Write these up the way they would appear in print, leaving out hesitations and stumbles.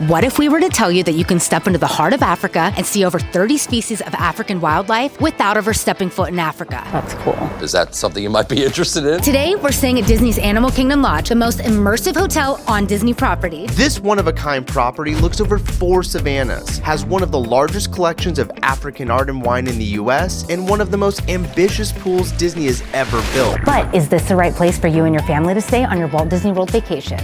What if we were to tell you that you can step into the heart of Africa and see over 30 species of African wildlife without ever stepping foot in Africa? That's cool. Is that something you might be interested in? Today, we're staying at Disney's Animal Kingdom Lodge, the most immersive hotel on Disney property. This one-of-a-kind property looks over 4 savannas, has one of the largest collections of African art and wine in the US, and one of the most ambitious pools Disney has ever built. But is this the right place for you and your family to stay on your Walt Disney World vacation?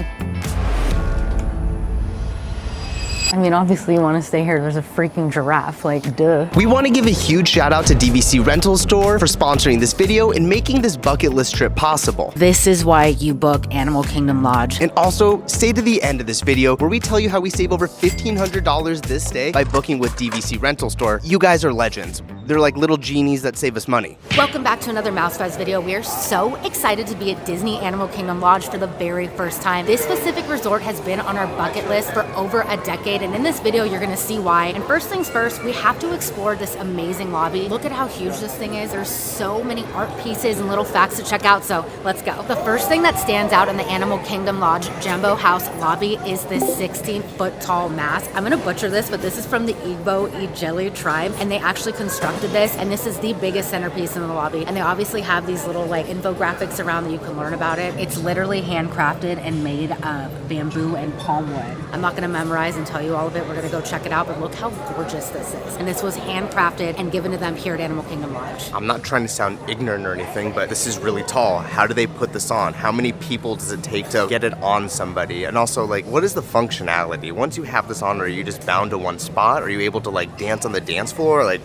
I mean, obviously you want to stay here. There's a freaking giraffe, like, duh. We want to give a huge shout out to DVC Rental Store for sponsoring this video and making this bucket list trip possible. This is why you book Animal Kingdom Lodge. And also, stay to the end of this video where we tell you how we save over $1,500 this stay by booking with DVC Rental Store. You guys are legends. They're like little genies that save us money. Welcome back to another Mouse Fest video. We are so excited to be at Disney Animal Kingdom Lodge for the very first time. This specific resort has been on our bucket list for over a decade, and in this video you're gonna see why. And first things first, we have to explore this amazing lobby. Look at how huge this thing is. There's so many art pieces and little facts to check out, so let's go. The first thing that stands out in the Animal Kingdom Lodge Jambo House lobby is this 16-foot tall mask. I'm gonna butcher this, but this is from the Igbo Ijele tribe, and they actually constructed this, and this is the biggest centerpiece in the lobby. And they obviously have these little like infographics around that you can learn about it. It's literally handcrafted and made of bamboo and palm wood. I'm not gonna memorize and tell you all of it. We're gonna go check it out, but look how gorgeous this is. And this was handcrafted and given to them here at Animal Kingdom Lodge. I'm not trying to sound ignorant or anything, but this is really tall. How do they put this on? How many people does it take to get it on somebody? And also, like, what is the functionality? Once you have this on, are you just bound to one spot? Are you able to like dance on the dance floor? Like,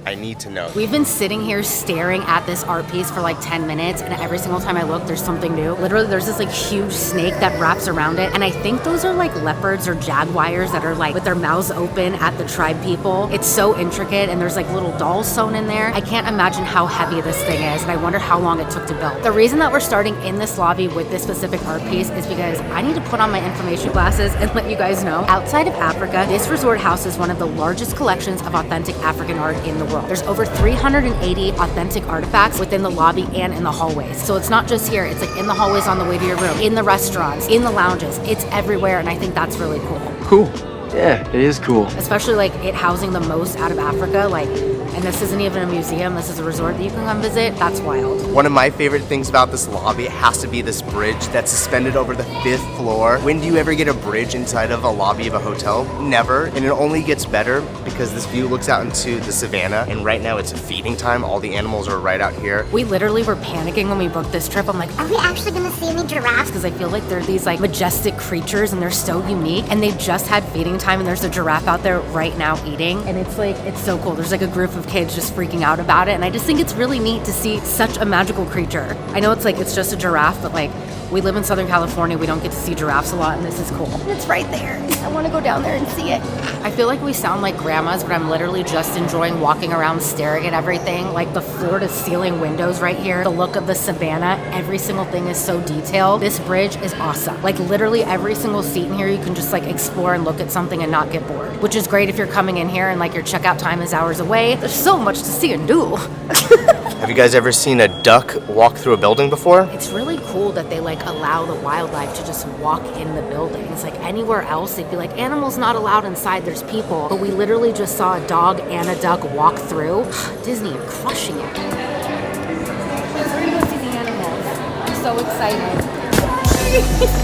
I need to know. We've been sitting here staring at this art piece for like 10 minutes, and every single time I look, there's something new. Literally, there's this like huge snake that wraps around it, and I think those are like leopards or jaguars that are like with their mouths open at the tribe people. It's so intricate, and there's like little dolls sewn in there. I can't imagine how heavy this thing is, and I wonder how long it took to build. The reason that we're starting in this lobby with this specific art piece is because I need to put on my information glasses and let you guys know, outside of Africa, this resort houses one of the largest collections of authentic African art in the world. There's over 380 authentic artifacts within the lobby and in the hallways. So it's not just here, it's like in the hallways on the way to your room, in the restaurants, in the lounges. It's everywhere, and I think that's really cool. Cool. Yeah, it is cool. Especially like it housing the most out of Africa, like, and this isn't even a museum, this is a resort that you can come visit. That's wild. One of my favorite things about this lobby has to be this bridge that's suspended over the 5th floor. When do you ever get a bridge inside of a lobby of a hotel? Never. And it only gets better because this view looks out into the savannah, and right now it's feeding time. All the animals are right out here. We literally were panicking when we booked this trip. I'm like, are we actually gonna see any giraffes? Because I feel like they're these like majestic creatures and they're so unique, and they just had feeding time, and there's a giraffe out there right now eating, and it's like, it's so cool. There's like a group of kids just freaking out about it, and I just think it's really neat to see such a magical creature. I know it's like, it's just a giraffe, but like, we live in Southern California, we don't get to see giraffes a lot, and this is cool. It's right there. I want to go down there and see it. I feel like we sound like grandmas, but I'm literally just enjoying walking around staring at everything. Like the floor to ceiling windows right here, the look of the savannah, every single thing is so detailed. This bridge is awesome. Like literally every single seat in here, you can just like explore and look at something and not get bored, which is great if you're coming in here and like your checkout time is hours away. There's so much to see and do. Have you guys ever seen a duck walk through a building before? It's really cool that they like allow the wildlife to just walk in the buildings. Like anywhere else, they'd be like, animals not allowed inside, there's people. But we literally just saw a dog and a duck walk through. Disney, you're crushing it. We're gonna go see the animals. I'm so excited.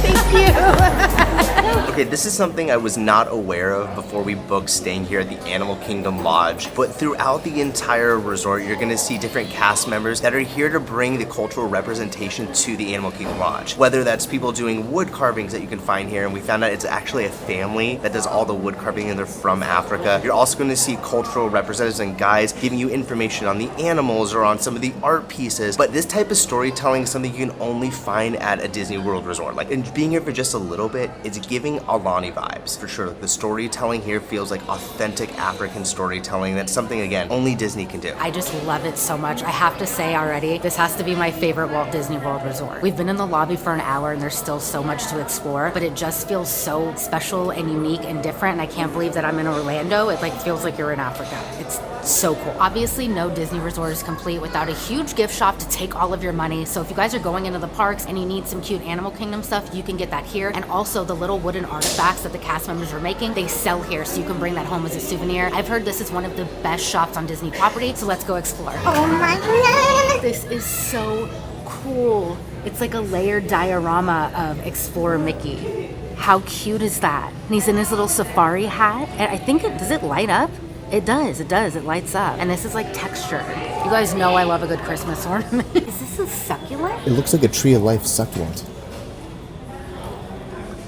Thank you. Okay, this is something I was not aware of before we booked staying here at the Animal Kingdom Lodge, but throughout the entire resort, you're gonna see different cast members that are here to bring the cultural representation to the Animal Kingdom Lodge. Whether that's people doing wood carvings that you can find here, and we found out it's actually a family that does all the wood carving and they're from Africa. You're also gonna see cultural representatives and guides giving you information on the animals or on some of the art pieces, but this type of storytelling is something you can only find at a Disney World Resort. Like, and being here for just a little bit, it's giving Alani vibes, for sure. The storytelling here feels like authentic African storytelling. That's something, again, only Disney can do. I just love it so much. I have to say already, this has to be my favorite Walt Disney World Resort. We've been in the lobby for an hour and there's still so much to explore, but it just feels so special and unique and different, and I can't believe that I'm in Orlando. It like feels like you're in Africa. It's so cool. Obviously, no Disney resort is complete without a huge gift shop to take all of your money. So if you guys are going into the parks and you need some cute Animal Kingdom stuff, you can get that here. And also the little wooden artifacts that the cast members are making, they sell here so you can bring that home as a souvenir. I've heard this is one of the best shops on Disney property, so let's go explore. Oh my God! This is so cool. It's like a layered diorama of Explorer Mickey. How cute is that? And he's in his little safari hat, and I think does it light up? It does, it lights up. And this is like textured. You guys know I love a good Christmas ornament. Is this a succulent? It looks like a Tree of Life succulent.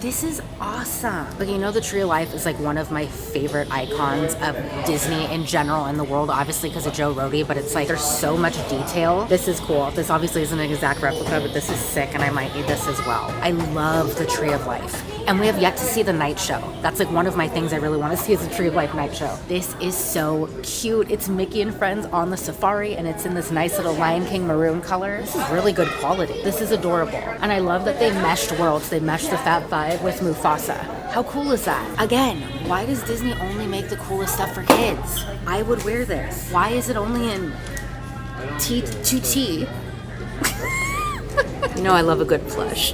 This is awesome. Okay, you know the Tree of Life is like one of my favorite icons of Disney in general in the world, obviously because of Joe Rohde, but it's like there's so much detail. This is cool. This obviously isn't an exact replica, but this is sick and I might need this as well. I love the Tree of Life. And we have yet to see the night show. That's like one of my things I really want to see is the Tree of Life night show. This is so cute. It's Mickey and friends on the safari and it's in this nice little Lion King maroon color. This is really good quality. This is adorable. And I love that they meshed worlds. They meshed the Fab Five with Mufasa. How cool is that? Again, why does Disney only make the coolest stuff for kids? I would wear this. Why is it only in T2T? You know I love a good plush.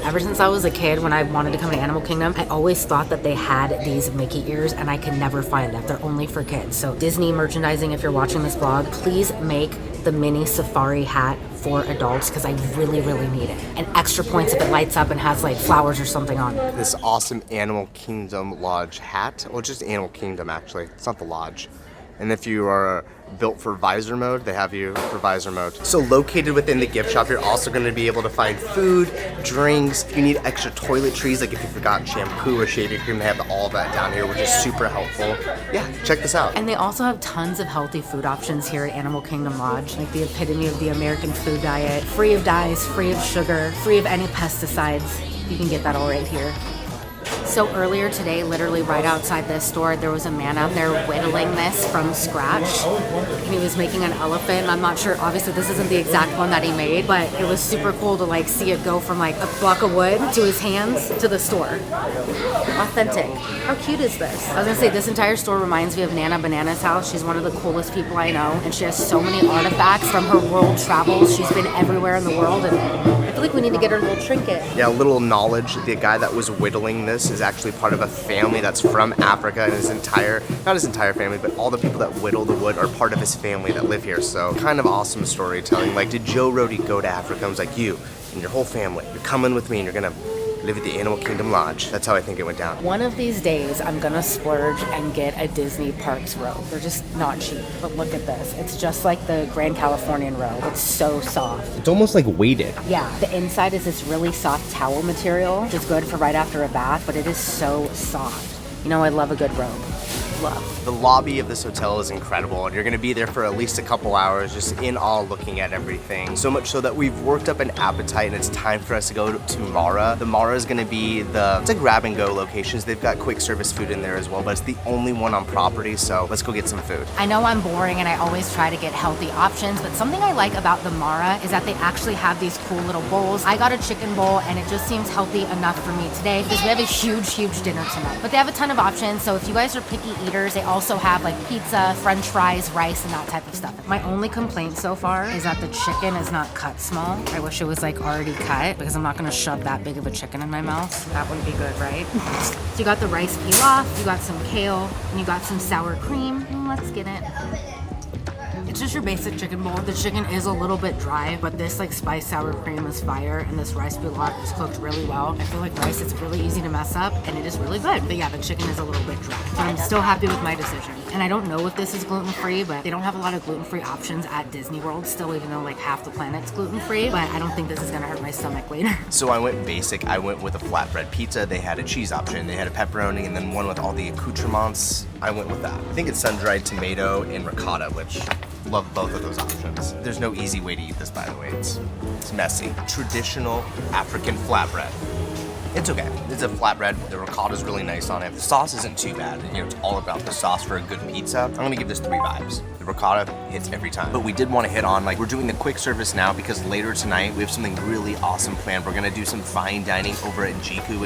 Ever since I was a kid, when I wanted to come to Animal Kingdom, I always thought that they had these Mickey ears and I could never find them. They're only for kids. So Disney merchandising, if you're watching this vlog, please make the mini safari hat for adults because I really, really need it. And extra points if it lights up and has like flowers or something on it. This awesome Animal Kingdom Lodge hat. Well, just Animal Kingdom actually. It's not the lodge. And if you are built for visor mode, they have you for visor mode. So located within the gift shop, you're also going to be able to find food, drinks. If you need extra toiletries, like if you forgot shampoo or shaving cream, they have all of that down here, which is super helpful. Yeah, check this out. And they also have tons of healthy food options here at Animal Kingdom Lodge, like the epitome of the American food diet, free of dyes, free of sugar, free of any pesticides. You can get that all right here. So earlier today, literally right outside this store, there was a man out there whittling this from scratch. And he was making an elephant. I'm not sure, obviously this isn't the exact one that he made, but it was super cool to like see it go from like a block of wood to his hands to the store. Authentic. How cute is this? I was gonna say, this entire store reminds me of Nana Banana's house. She's one of the coolest people I know, and she has so many artifacts from her world travels. She's been everywhere in the world, and I feel like we need to get her a little trinket. Yeah, a little knowledge. The guy that was whittling this is actually part of a family that's from Africa, and his entire, not his entire family, but all the people that whittle the wood are part of his family that live here. So kind of awesome storytelling. Like, did Joe Rohde go to Africa? I was like, you and your whole family, you're coming with me and you're gonna live at the Animal Kingdom Lodge. That's how I think it went down. One of these days, I'm gonna splurge and get a Disney Parks robe. They're just not cheap, but look at this. It's just like the Grand Californian robe. It's so soft. It's almost like weighted. Yeah, the inside is this really soft towel material, which is good for right after a bath, but it is so soft. You know, I love a good robe. Love. The lobby of this hotel is incredible, and you're gonna be there for at least a couple hours just in awe looking at everything. So much so that we've worked up an appetite and it's time for us to go to Mara. The Mara is gonna be it's a grab and go locations. They've got quick service food in there as well, but it's the only one on property, so let's go get some food. I know I'm boring and I always try to get healthy options, but something I like about the Mara is that they actually have these cool little bowls. I got a chicken bowl and it just seems healthy enough for me today because we have a huge, huge dinner tonight. But they have a ton of options, so if you guys are picky eaters, they also have like pizza, french fries, rice, and that type of stuff. My only complaint so far is that the chicken is not cut small. I wish it was like already cut because I'm not gonna shove that big of a chicken in my mouth. That wouldn't be good, right? So you got the rice pilaf, you got some kale, and you got some sour cream. Let's get it. It's just your basic chicken bowl. The chicken is a little bit dry, but this like spiced sour cream is fire, and this rice pilaf is cooked really well. I feel like rice, it's really easy to mess up, and it is really good. But yeah, the chicken is a little bit dry. But I'm still happy with my decision. And I don't know if this is gluten-free, but they don't have a lot of gluten-free options at Disney World still, even though like half the planet's gluten-free. But I don't think this is gonna hurt my stomach later. So I went basic. I went with a flatbread pizza. They had a cheese option. They had a pepperoni, and then one with all the accoutrements. I went with that. I think it's sun-dried tomato and ricotta, which love both of those options. There's no easy way to eat this, by the way. It's messy. Traditional African flatbread. It's okay. It's a flatbread. The ricotta is really nice on it. The sauce isn't too bad. You know, it's all about the sauce for a good pizza. I'm gonna give this 3 vibes. The ricotta hits every time. But we did want to hit on, like, we're doing the quick service now because later tonight we have something really awesome planned. We're gonna do some fine dining over at Jiko,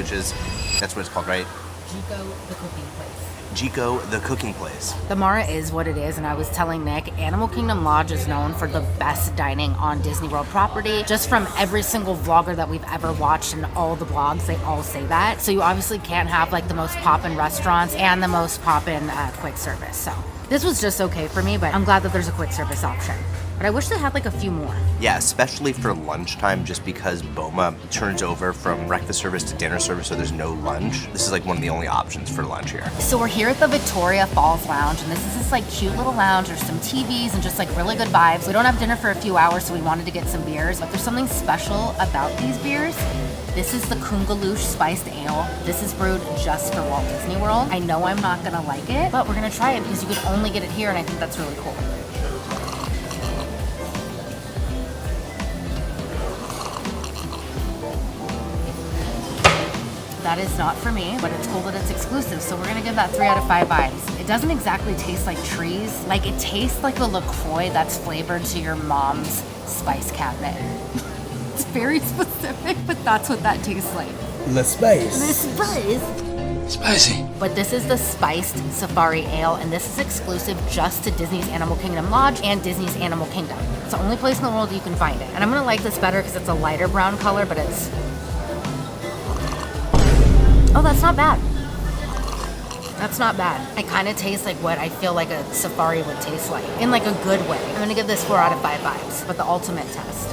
that's what it's called, right? Jiko, the cooking place. Jiko, the cooking place. The Mara is what it is, and I was telling Nick, Animal Kingdom Lodge is known for the best dining on Disney World property. Just from every single vlogger that we've ever watched and all the vlogs, they all say that. So you obviously can't have like the most poppin' restaurants and the most poppin' quick service. So this was just okay for me, but I'm glad that there's a quick service option. But I wish they had like a few more. Yeah, especially for lunchtime, just because Boma turns over from breakfast service to dinner service, so there's no lunch. This is like one of the only options for lunch here. So we're here at the Victoria Falls Lounge, and this is this like cute little lounge. There's some TVs and just like really good vibes. We don't have dinner for a few hours, so we wanted to get some beers, but there's something special about these beers. This is the Kungaloosh Spiced Ale. This is brewed just for Walt Disney World. I know I'm not gonna like it, but we're gonna try it because you can only get it here, and I think that's really cool. That is not for me, but it's cool that it's exclusive, so we're gonna give that 3 out of 5 vibes. It doesn't exactly taste like trees. Like, it tastes like a LaCroix that's flavored to your mom's spice cabinet. It's very specific, but that's what that tastes like. The space. The spice. Spicy. But this is the Spiced Safari Ale, and this is exclusive just to Disney's Animal Kingdom Lodge and Disney's Animal Kingdom. It's the only place in the world you can find it. And I'm gonna like this better because it's a lighter brown color, but it's... Oh, that's not bad. That's not bad. It kind of tastes like what I feel like a safari would taste like, in like a good way. I'm gonna give this 4 out of 5 vibes, but the ultimate test.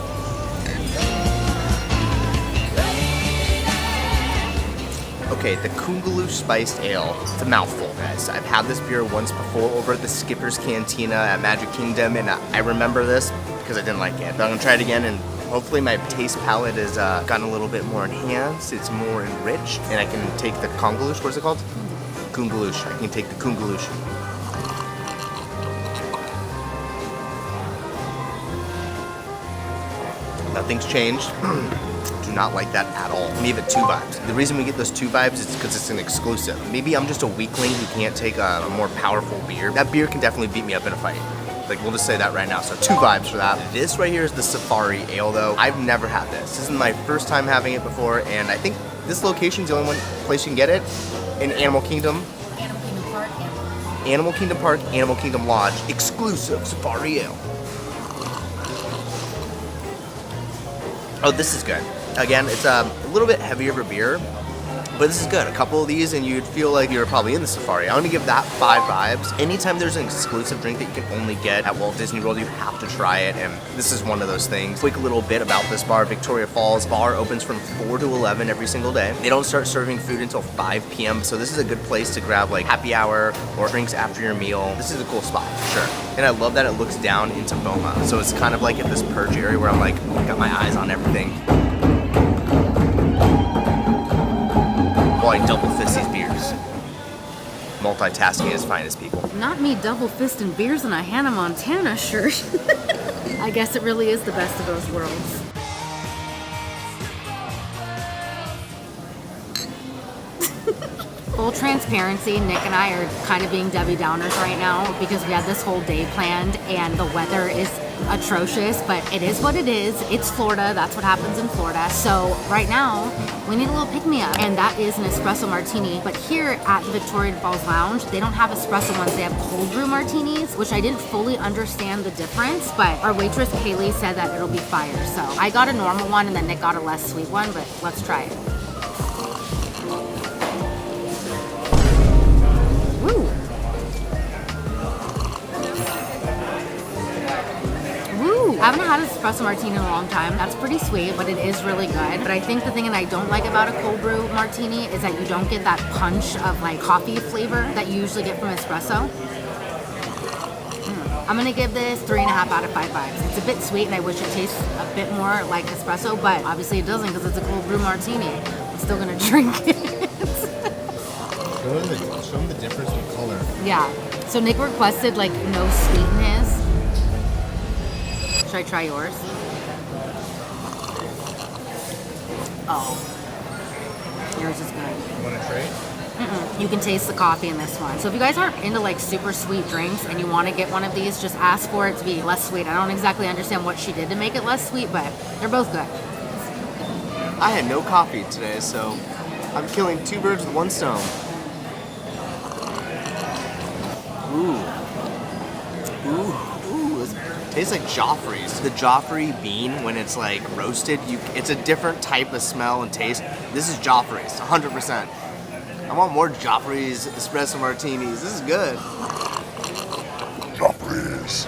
Okay, the Kungaloosh Spiced Ale. It's a mouthful, guys. I've had this beer once before over at the Skipper's Cantina at Magic Kingdom, and I remember this because I didn't like it. But I'm gonna try it again, and hopefully my taste palette has gotten a little bit more enhanced. It's more enriched, and I can take the Kungaloosh. What is it called? Kungaloosh. I can take the Kungaloosh. Nothing's changed. Do not like that at all. We give it 2 vibes. The reason we get those 2 vibes is because it's an exclusive. Maybe I'm just a weakling who can't take a more powerful beer. That beer can definitely beat me up in a fight. Like, we'll just say that right now. So 2 vibes for that. This right here is the Safari Ale, though. I've never had this. This is my first time having it before, and I think this location's the only place you can get it in Animal Kingdom. Animal Kingdom Park, Animal Kingdom Park, Animal Kingdom Lodge, exclusive Safari Ale. Oh, this is good. Again, it's a little bit heavier of a beer, but this is good. A couple of these and you'd feel like you're probably in the safari. I'm gonna give that 5 vibes. Anytime there's an exclusive drink that you can only get at Walt Disney World, you have to try it, and this is one of those things. Quick little bit about this bar. Victoria Falls bar opens from 4 to 11 every single day. They don't start serving food until 5 p.m., so this is a good place to grab like happy hour or drinks after your meal. This is a cool spot, for sure. And I love that it looks down into Boma, so it's kind of like at this perch area where I'm like, got my eyes on everything. While I double fist these beers. Multitasking is finest, people. Not me double fisting beers in a Hannah Montana shirt. I guess it really is the best of both worlds. Full transparency, Nick and I are kind of being Debbie Downers right now because we had this whole day planned and the weather is atrocious, but it is what it is. It's Florida. That's what happens in Florida. So right now, we need a little pick-me-up, and that is an espresso martini. But here at the Victoria Falls Lounge, they don't have espresso ones. They have cold brew martinis, which I didn't fully understand the difference, but our waitress, Kaylee, said that it'll be fire. So I got a normal one, and then Nick got a less sweet one, but let's try it. Woo! I haven't had an espresso martini in a long time. That's pretty sweet, but it is really good. But I think the thing that I don't like about a cold brew martini is that you don't get that punch of like coffee flavor that you usually get from espresso. I'm gonna give this 3.5 out of 5 vibes. It's a bit sweet and I wish it tastes a bit more like espresso, but obviously it doesn't because it's a cold brew martini. I'm still gonna drink it. Show them the difference in color. Yeah. So Nick requested like no sweetness. Should I try yours? Oh. Yours is good. You want to trade? You can taste the coffee in this one. So if you guys aren't into like super sweet drinks and you want to get one of these, just ask for it to be less sweet. I don't exactly understand what she did to make it less sweet, but they're both good. I had no coffee today, so I'm killing 2 birds with 1 stone. tastes like Joffrey's. The Joffrey bean, when it's like roasted, it's a different type of smell and taste. This is Joffrey's, 100%. I want more Joffrey's espresso martinis. This is good. Joffrey's.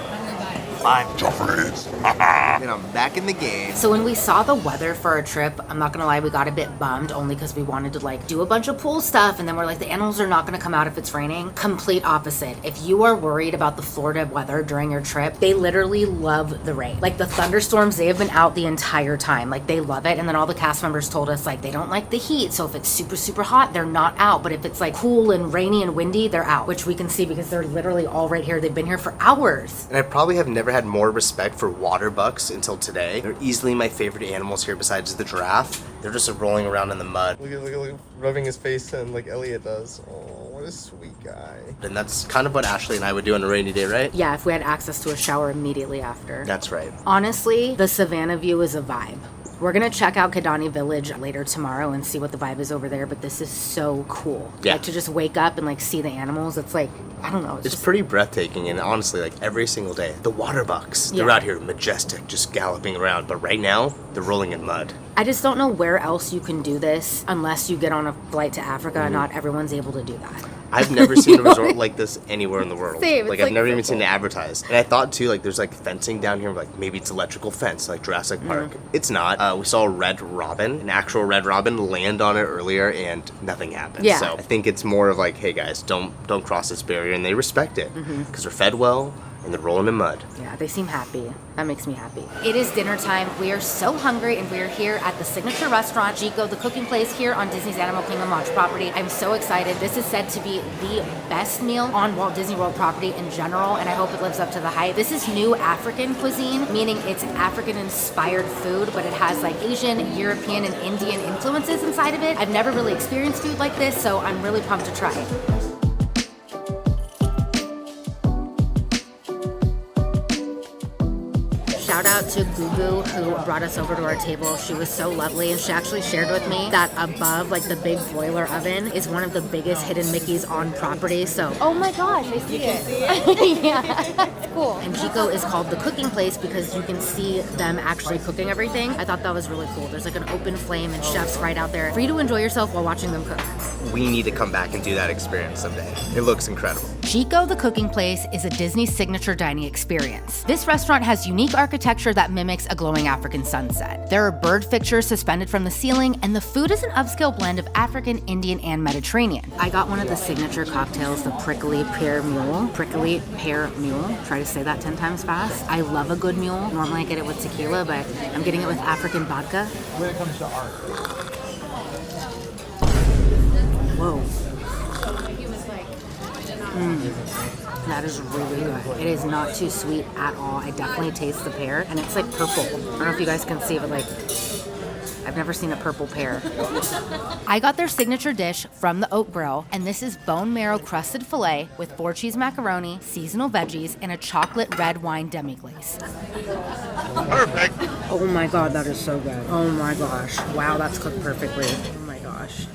5 Joffrey's. And I'm back in the game. So when we saw the weather for our trip, I'm not gonna lie, we got a bit bummed only because we wanted to like do a bunch of pool stuff and then we're like, the animals are not gonna come out if it's raining. Complete opposite. If you are worried about the Florida weather during your trip, they literally love the rain. Like the thunderstorms, they have been out the entire time. Like they love it. And then all the cast members told us like they don't like the heat. So if it's super, super hot, they're not out. But if it's like cool and rainy and windy, they're out, which we can see because they're literally all right here. They've been here for hours. And I probably have never had more respect for water bucks until today. They're easily my favorite animals here besides the giraffe. They're just rolling around in the mud. Look at rubbing his face in like Elliot does. Oh, what a sweet guy. And that's kind of what Ashley and I would do on a rainy day, right? Yeah, if we had access to a shower immediately after. That's right. Honestly, the Savannah View is a vibe. We're gonna check out Kidani Village later tomorrow and see what the vibe is over there, but this is so cool. Yeah. Like to just wake up and like see the animals, it's like, I don't know. It's just pretty breathtaking, and honestly, like every single day, the water bucks, they're Yeah. out here majestic, just galloping around. But right now, they're rolling in mud. I just don't know where else you can do this unless you get on a flight to Africa and not everyone's able to do that. I've never seen a resort like this anywhere in the world. Same, Like it's I've like never so even seen it advertised. And I thought too, like there's like fencing down here, like maybe it's electrical fence, like Jurassic Park. It's not. We saw a red robin, an actual red robin, land on it earlier, and nothing happened. Yeah. So I think it's more of like, hey guys, don't cross this barrier, and they respect it because they're fed well and they're rolling in mud. Yeah, they seem happy. That makes me happy. It is dinner time. We are so hungry and we are here at the signature restaurant, Jiko, the cooking place here on Disney's Animal Kingdom Lodge property. I'm so excited. This is said to be the best meal on Walt Disney World property in general, and I hope it lives up to the hype. This is new African cuisine, meaning it's African-inspired food, but it has like Asian, European, and Indian influences inside of it. I've never really experienced food like this, so I'm really pumped to try it. Shout out to Gugu who brought us over to our table. She was so lovely, and she actually shared with me that above like the big broiler oven is one of the biggest hidden Mickeys on property. So oh my gosh, I see it. Yeah, that's cool. And Jiko is called the cooking place because you can see them actually cooking everything. I thought that was really cool. There's like an open flame and chefs right out there for you to enjoy yourself while watching them cook. We need to come back and do that experience someday. It looks incredible. Jiko the Cooking Place is a Disney signature dining experience. This restaurant has unique architecture that mimics a glowing African sunset. There are bird fixtures suspended from the ceiling, and the food is an upscale blend of African, Indian, and Mediterranean. I got one of the signature cocktails, the prickly pear mule. Prickly pear mule. Try to say that 10 times fast. I love a good mule. Normally I get it with tequila, but I'm getting it with African vodka. When it comes to art. Whoa. That is really good. It is not too sweet at all. I definitely taste the pear, and it's like purple. I don't know if you guys can see, but like, I've never seen a purple pear. I got their signature dish from the Oak Grill, and this is bone marrow crusted filet with 4 cheese macaroni, seasonal veggies, and a chocolate red wine demi-glace. Perfect. Oh my god, that is so good. Oh my gosh. Wow, that's cooked perfectly. Oh my gosh.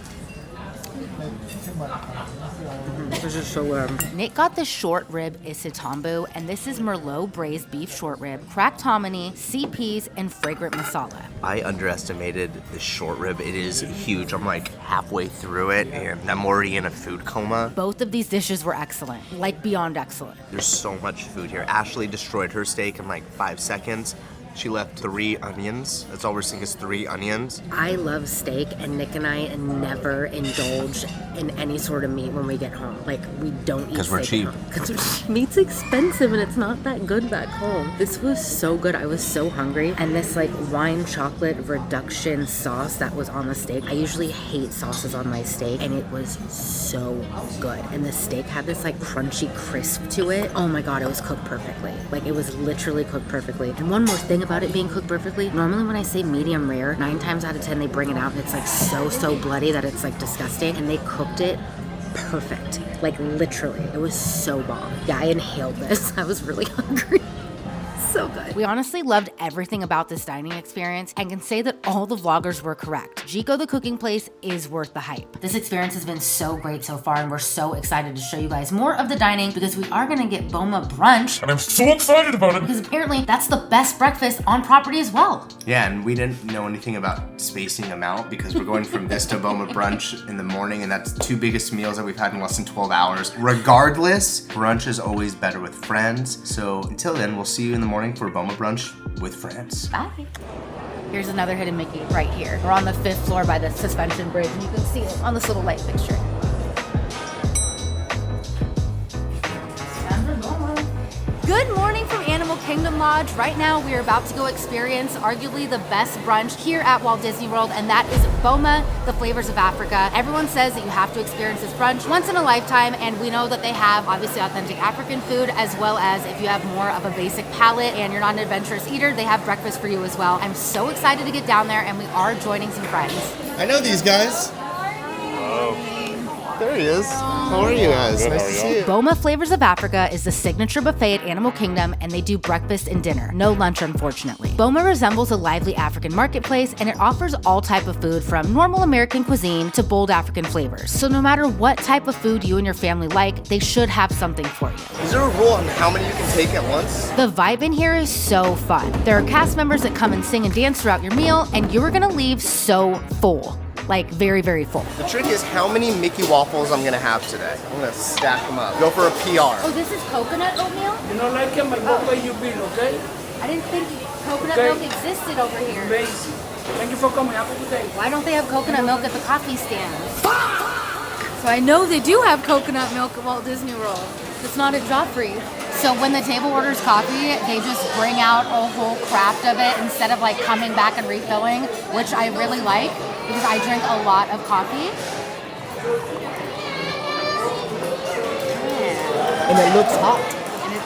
This is so good. Nick got the short rib isitambu, and this is Merlot braised beef short rib, cracked hominy, sea peas, and fragrant masala. I underestimated the short rib. It is huge. I'm like halfway through it, and I'm already in a food coma. Both of these dishes were excellent, like beyond excellent. There's so much food here. Ashley destroyed her steak in like 5 seconds. She left 3 onions. That's all we're seeing is 3 onions. I love steak, and Nick and I never indulge in any sort of meat when we get home. Like, we don't eat steak. Because we're cheap. Because meat's expensive, and it's not that good back home. This was so good. I was so hungry. And this, like, wine chocolate reduction sauce that was on the steak. I usually hate sauces on my steak, and it was so good. And the steak had this, like, crunchy crisp to it. Oh my god, it was cooked perfectly. Like, it was literally cooked perfectly. And one more thing about it being cooked perfectly, normally when I say medium rare, 9 times out of 10 they bring it out and it's like so bloody that it's like disgusting, and they cooked it perfect. Like literally, it was so bomb. Yeah, I inhaled this. I was really hungry. So good. We honestly loved everything about this dining experience and can say that all the vloggers were correct. Jiko, the cooking place, is worth the hype. This experience has been so great so far, and we're so excited to show you guys more of the dining because we are gonna get Boma Brunch. And I'm so excited about it. Because apparently that's the best breakfast on property as well. Yeah, and we didn't know anything about spacing them out because we're going from this to Boma Brunch in the morning, and that's the 2 biggest meals that we've had in less than 12 hours. Regardless, brunch is always better with friends. So until then, we'll see you in the morning for Boma Brunch with friends. Bye. Here's another hidden Mickey right here. We're on the 5th floor by the suspension bridge, and you can see it on this little light fixture. Good morning from Animal Kingdom Lodge. Right now, we are about to go experience arguably the best brunch here at Walt Disney World, and that is Boma, the Flavors of Africa. Everyone says that you have to experience this brunch once in a lifetime, and we know that they have obviously authentic African food, as well as if you have more of a basic palate and you're not an adventurous eater, they have breakfast for you as well. I'm so excited to get down there, and we are joining some friends. I know these guys. There he is. How are you guys? Nice to see you. Boma Flavors of Africa is the signature buffet at Animal Kingdom, and they do breakfast and dinner. No lunch, unfortunately. Boma resembles a lively African marketplace, and it offers all type of food from normal American cuisine to bold African flavors. So no matter what type of food you and your family like, they should have something for you. Is there a rule on how many you can take at once? The vibe in here is so fun. There are cast members that come and sing and dance throughout your meal, and you are gonna leave so full. Like very, very full. The trick is how many Mickey waffles I'm gonna have today. I'm gonna stack them up. Go for a PR. Oh, this is coconut oatmeal? You don't like it, my book where you been, okay? I didn't think coconut Okay. milk existed over here. Amazing. Thank you for coming. Have a good day. Why don't they have coconut milk at the coffee stands? So I know they do have coconut milk at Walt Disney World. It's not at Joffrey. So when the table orders coffee, they just bring out a whole craft of it instead of like coming back and refilling, which I really like because I drink a lot of coffee. And it looks hot.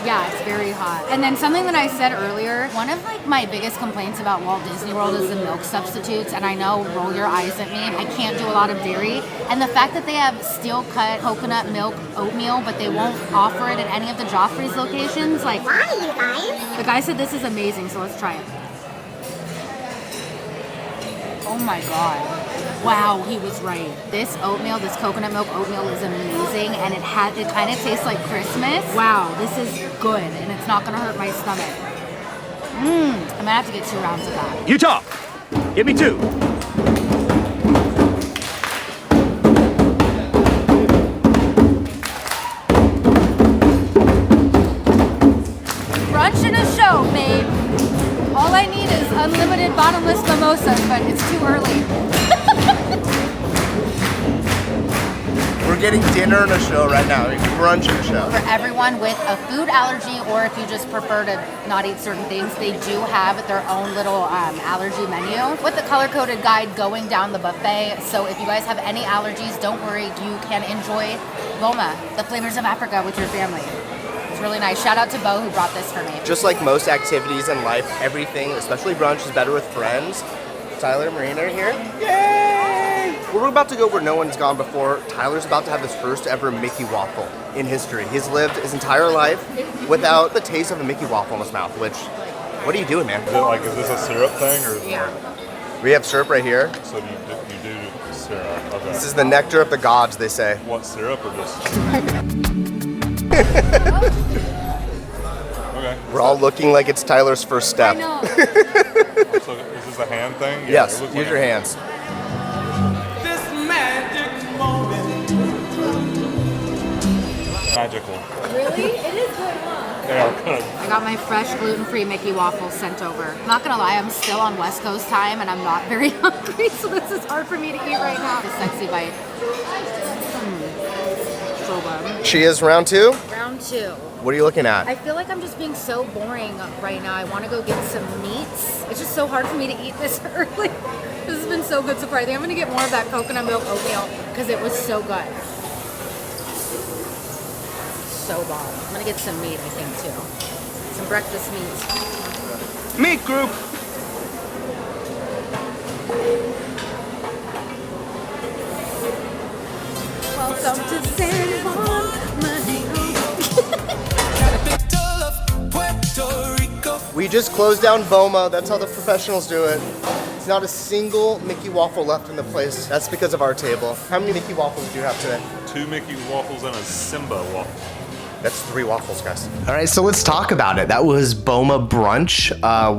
Yeah, it's very hot. And then something that I said earlier, one of like my biggest complaints about Walt Disney World is the milk substitutes. And I know, roll your eyes at me, I can't do a lot of dairy. And the fact that they have steel cut coconut milk oatmeal, but they won't offer it at any of the Joffrey's locations. Like, why, you guys? The guy said this is amazing, so let's try it. Oh my God. Wow, he was right. This oatmeal, this coconut milk oatmeal is amazing, and it kind of tastes like Christmas. Wow, this is good, and it's not gonna hurt my stomach. I'm gonna have to get 2 rounds of that. Utah, give me 2. Brunch and a show, babe. All I need is unlimited bottomless mimosas, but it's too early. We're getting dinner and a show right now. Brunch and a show. For everyone with a food allergy, or if you just prefer to not eat certain things, they do have their own little allergy menu with the color-coded guide going down the buffet. So if you guys have any allergies, don't worry, you can enjoy Boma, the Flavors of Africa, with your family. It's really nice. Shout out to Bo who brought this for me. Just like most activities in life, everything, especially brunch, is better with friends. Tyler and Marina are here. Yay! We're about to go where no one's gone before. Tyler's about to have his first ever Mickey waffle in history. He's lived his entire life without the taste of a Mickey waffle in his mouth, which, what are you doing, man? Is this a syrup thing or? We have syrup right here. So you do syrup. Okay. This is the nectar of the gods, they say. What syrup or just? Okay. We're all looking like it's Tyler's first step. I know. So is this a hand thing? Yeah, Yes, it looks use like your a- hands. Magical. Really? It is good, huh? They are good. I got my fresh gluten-free Mickey waffles sent over. I'm not gonna lie, I'm still on West Coast time and I'm not very hungry, so this is hard for me to eat right now. The sexy bite. So good. She is round 2. Round 2. What are you looking at? I feel like I'm just being so boring right now. I want to go get some meats. It's just so hard for me to eat this early. This has been so good so far. I think I'm gonna get more of that coconut milk oatmeal because it was so good. So bomb. I'm gonna get some meat, I think, too. Some breakfast meat. Meat group. Welcome to San Juan, my home. We just closed down Boma. That's how the professionals do it. It's not a single Mickey waffle left in the place. That's because of our table. How many Mickey waffles do you have today? 2 Mickey waffles and a Simba waffle. That's 3 waffles, guys. All right, so let's talk about it. That was Boma Brunch,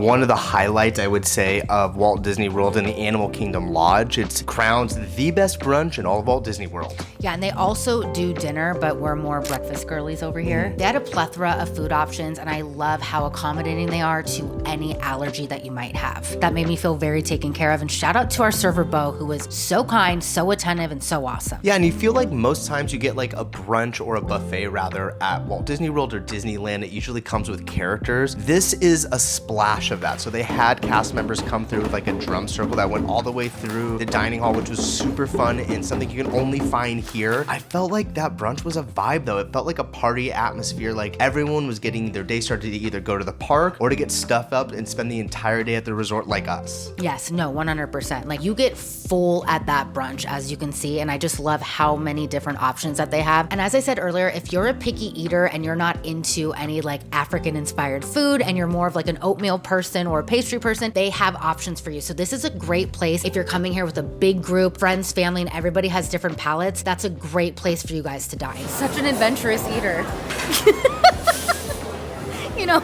one of the highlights, I would say, of Walt Disney World and the Animal Kingdom Lodge. It's crowned the best brunch in all of Walt Disney World. Yeah, and they also do dinner, but we're more breakfast girlies over here. They had a plethora of food options, and I love how accommodating they are to any allergy that you might have. That made me feel very taken care of, and shout out to our server, Bo, who was so kind, so attentive, and so awesome. Yeah, and you feel like most times you get like a brunch or a buffet rather at Walt Disney World or Disneyland, it usually comes with characters. This is a splash of that. So they had cast members come through with like a drum circle that went all the way through the dining hall, which was super fun and something you can only find here. I felt like that brunch was a vibe though. It felt like a party atmosphere, like everyone was getting their day started to either go to the park or to get stuff up and spend the entire day at the resort like us. Yes, no, 100%. Like you get full at that brunch, as you can see, and I just love how many different options that they have. And as I said earlier, if you're a picky eater and you're not into any like African inspired food and you're more of like an oatmeal person or a pastry person, they have options for you. So this is a great place if you're coming here with a big group, friends, family, and everybody has different palates. That's a great place for you guys to dine. Such an adventurous eater. You know,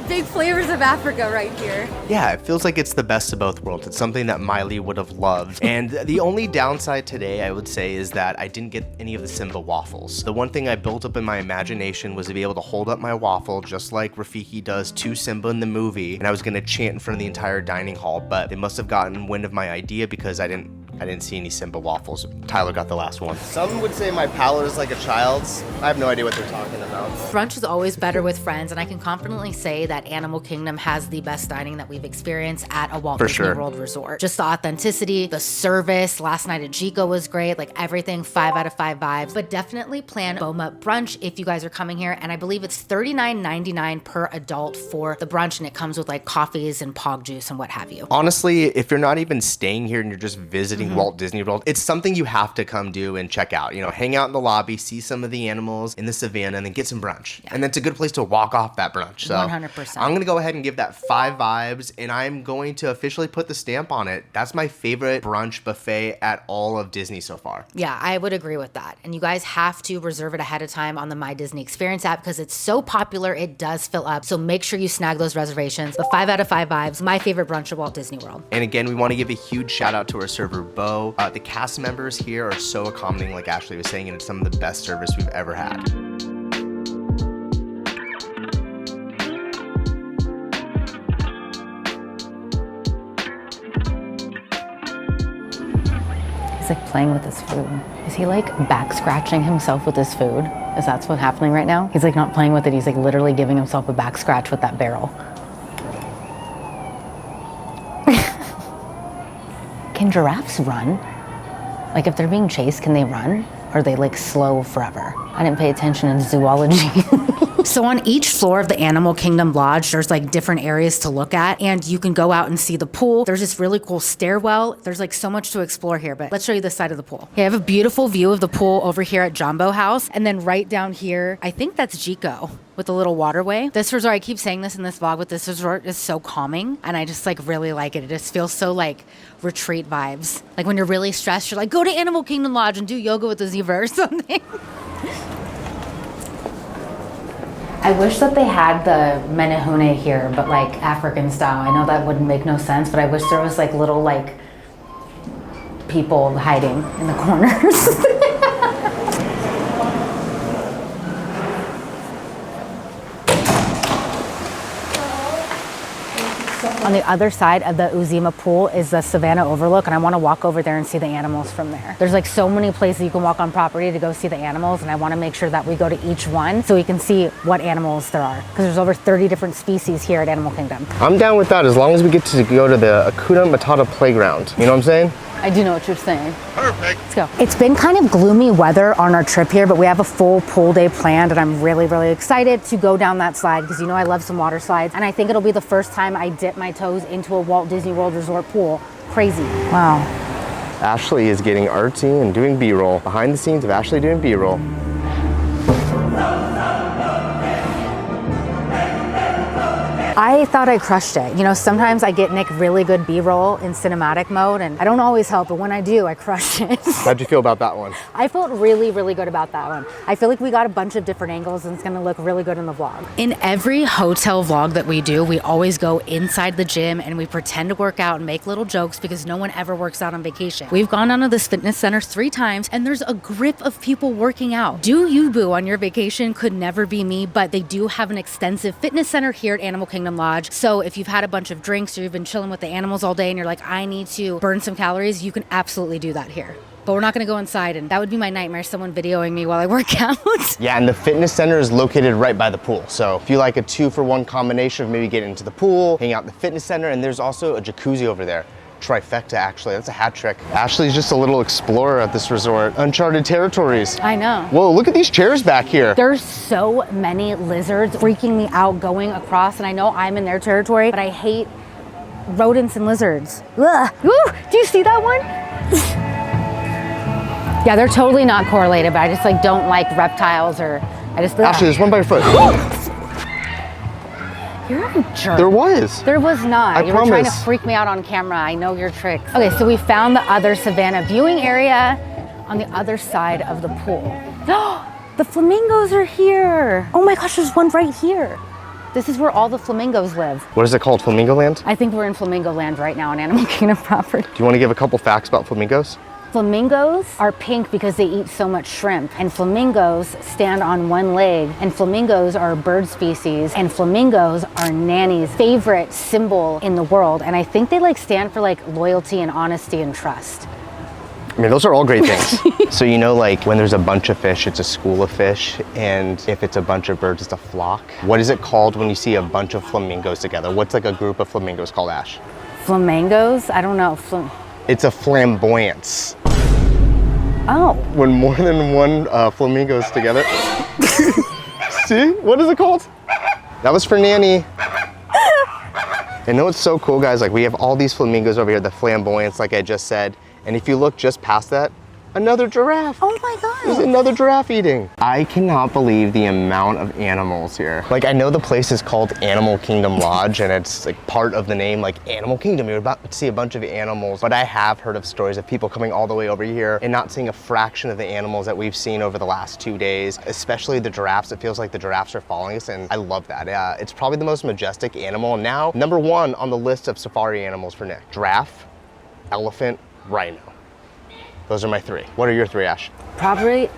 big flavors of Africa right here. Yeah, it feels like it's the best of both worlds. It's something that Miley would have loved. And the only downside today, I would say, is that I didn't get any of the Simba waffles. The one thing I built up in my imagination was to be able to hold up my waffle just like Rafiki does to Simba in the movie, and I was gonna chant in front of the entire dining hall, but they must have gotten wind of my idea because I didn't see any Simba waffles. Tyler got the last one. Some would say my palate is like a child's. I have no idea what they're talking about. Brunch is always better with friends, and I can confidently say that Animal Kingdom has the best dining that we've experienced at a Walt Disney World Resort. Just the authenticity, the service. Last night at Jiko was great. Like everything, 5 out of 5 vibes. But definitely plan Boma Brunch if you guys are coming here. And I believe it's $39.99 per adult for the brunch, and it comes with like coffees and pog juice and what have you. Honestly, if you're not even staying here and you're just visiting Walt Disney World, it's something you have to come do and check out. You know, hang out in the lobby, see some of the animals in the savannah, and then get some brunch. Yeah. And that's a good place to walk off that brunch. So 100%. I'm gonna go ahead and give that 5 vibes, and I'm going to officially put the stamp on it. That's my favorite brunch buffet at all of Disney so far. Yeah, I would agree with that. And you guys have to reserve it ahead of time on the My Disney Experience app because it's so popular, it does fill up. So make sure you snag those reservations. But 5 out of 5 vibes, my favorite brunch at Walt Disney World. And again, we want to give a huge shout out to our server, Bo. The cast members here are so accommodating, like Ashley was saying, and it's some of the best service we've ever had. He's like playing with his food. Is he like back scratching himself with his food? Is that what's happening right now? He's like not playing with it. He's like literally giving himself a back scratch with that barrel. Can giraffes run? Like if they're being chased, can they run? Or are they like slow forever? I didn't pay attention in zoology. So on each floor of the Animal Kingdom Lodge, there's like different areas to look at, and you can go out and see the pool. There's this really cool stairwell. There's like so much to explore here, but let's show you this side of the pool. Okay, I have a beautiful view of the pool over here at Jambo House, and then right down here, I think that's Jiko with a little waterway. This resort, I keep saying this in this vlog, but this resort is so calming, and I just like really like it. It just feels so like retreat vibes. Like when you're really stressed, you're like, go to Animal Kingdom Lodge and do yoga with the zebra or something. I wish that they had the menehune here, but like African style. I know that wouldn't make no sense, but I wish there was like little like people hiding in the corners. On the other side of the Uzima pool is the Savannah overlook, and I want to walk over there and see the animals from there. There's like so many places you can walk on property to go see the animals, and I want to make sure that we go to each one so we can see what animals there are, because there's over 30 different species here at Animal Kingdom. I'm down with that as long as we get to go to the Hakuna Matata playground. You know what I'm saying? I do know what you're saying. Perfect. Let's go. It's been kind of gloomy weather on our trip here, but we have a full pool day planned, and I'm really, really excited to go down that slide because you know I love some water slides, and I think it'll be the first time I dip my toes into a Walt Disney World Resort pool. Crazy. Wow. Ashley is getting artsy and doing B-roll. Behind the scenes of Ashley doing B-roll. I thought I crushed it. You know, sometimes I get Nick really good B-roll in cinematic mode, and I don't always help, but when I do, I crush it. How'd you feel about that one? I felt really, really good about that one. I feel like we got a bunch of different angles and it's gonna look really good in the vlog. In every hotel vlog that we do, we always go inside the gym and we pretend to work out and make little jokes because no one ever works out on vacation. We've gone down to this fitness center 3 times and there's a grip of people working out. Do you, boo, on your vacation could never be me, but they do have an extensive fitness center here at Animal Kingdom Lodge. So if you've had a bunch of drinks or you've been chilling with the animals all day and you're like, I need to burn some calories, you can absolutely do that here. But we're not gonna go inside, and that would be my nightmare, someone videoing me while I work out. Yeah, and the fitness center is located right by the pool. So if you like a 2-for-1 combination of maybe getting into the pool, hang out in the fitness center, and there's also a jacuzzi over there. Trifecta, actually, that's a hat trick. Ashley's just a little explorer at this resort. Uncharted territories. I know. Whoa, look at these chairs back here. There's so many lizards freaking me out going across, and I know I'm in their territory, but I hate rodents and lizards. Ugh. Ooh, do you see that one? Yeah, they're totally not correlated, but I just like don't like reptiles or I just. Ashley, there's one by your foot. You're a jerk. There was. There was not. You were trying to promise. freak me out on camera. I know your tricks. Okay, so we found the other Savannah viewing area on the other side of the pool. The flamingos are here. Oh my gosh, there's one right here. This is where all the flamingos live. What is it called, Flamingo Land? I think we're in Flamingo Land right now on Animal Kingdom property. Do you want to give a couple facts about flamingos? Flamingos are pink because they eat so much shrimp, and flamingos stand on one leg, and flamingos are a bird species, and flamingos are Nanny's favorite symbol in the world, and I think they like stand for like loyalty and honesty and trust. I mean, those are all great things. So you know, like when there's a bunch of fish, it's a school of fish, and if it's a bunch of birds, it's a flock. What is it called when you see a bunch of flamingos together? What's like a group of flamingos called, Ash? Flamingos? I don't know. It's a flamboyance. Oh. When more than one flamingo's together. See? What is it called? That was for Nanny. And know what's so cool, guys? Like we have all these flamingos over here, the flamboyance, like I just said. And if you look just past that, another giraffe. Oh my God. There's another giraffe eating. I cannot believe the amount of animals here. Like I know the place is called Animal Kingdom Lodge and it's like part of the name, like Animal Kingdom. You're about to see a bunch of animals, but I have heard of stories of people coming all the way over here and not seeing a fraction of the animals that we've seen over the last 2 days, especially the giraffes. It feels like the giraffes are following us and I love that. It's probably the most majestic animal. Now, number 1 on the list of safari animals for Nick. Giraffe, elephant, rhino. Those are my 3. What are your 3, Ash? Probably